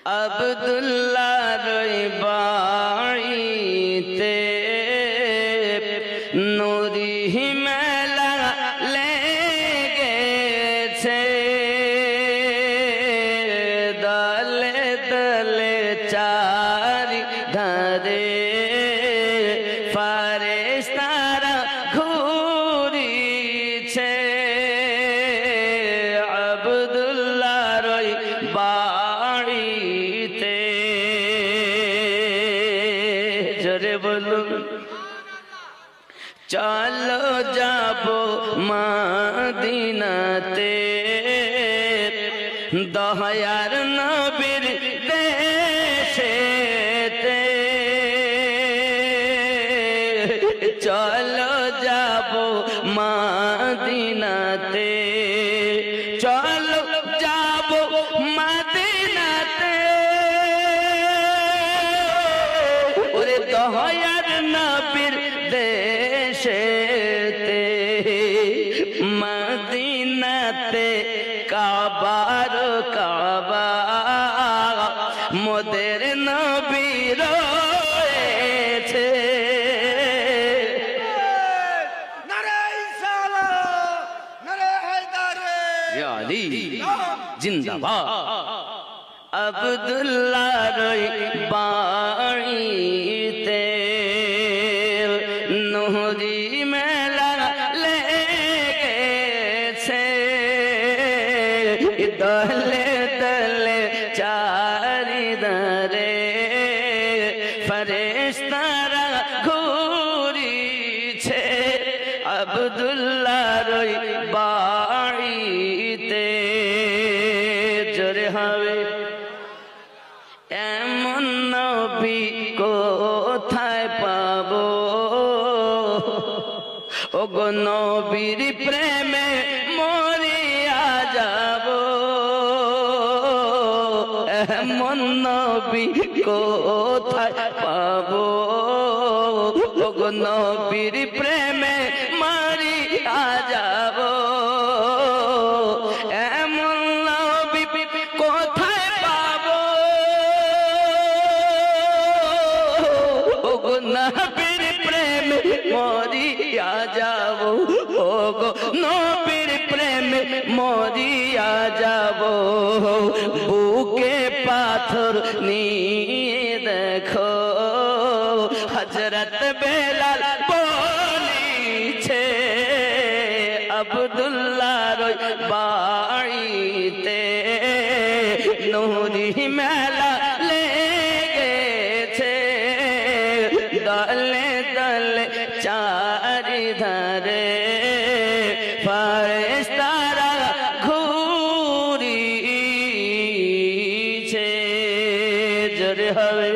আব্দুল্লাহর বাড়িতে নূরি মেলা লেগেছে, দলে দলে চারি ধারে ফারেশতারা ঘুরিছে। আব্দুল্লাহর বাড়িতে জোরে বলুন চলো যাব মদিনাতে, দয়ার নবীর দেশেতে। চলো যাব মদিনাতে, চলো যাব মদিনাতে, ওরে দয়ার নবীর দেশেতে। মদিনাতে কাবার কাবা মোদের নবী রয়েছে। আলী জিন্দাবাদ। আব্দুল্লাহর বাড়িতে নূরি মেলা লেগেছে, দলে দলে চারি ধারে ফারেশতারা ঘুরিছে। আব্দুল্লাহর বাড়িতে জোরে হবে এমন নবী কোথায় পাবো, ওগো নবীর প্রেমে মরিয়া যাব। এমন নবী কোথায় পাবো, ওগো নবীর প্রেমে মরিয়া যাব। এমন নবী কোথায় পাবো, ওগো নবীর প্রেমে মরিয়া যাব। ওগো নবীর প্রেমে মরিয়া যাব। বুকে পাথর নিয়ে দেখো হযরত বেলাল বলিছে। আব্দুল্লাহর বাড়িতে নূরি মেলা লেগেছে, দলে দলে চারি ধারে ফারেশতারা ঘুরিছে। জোরে হবে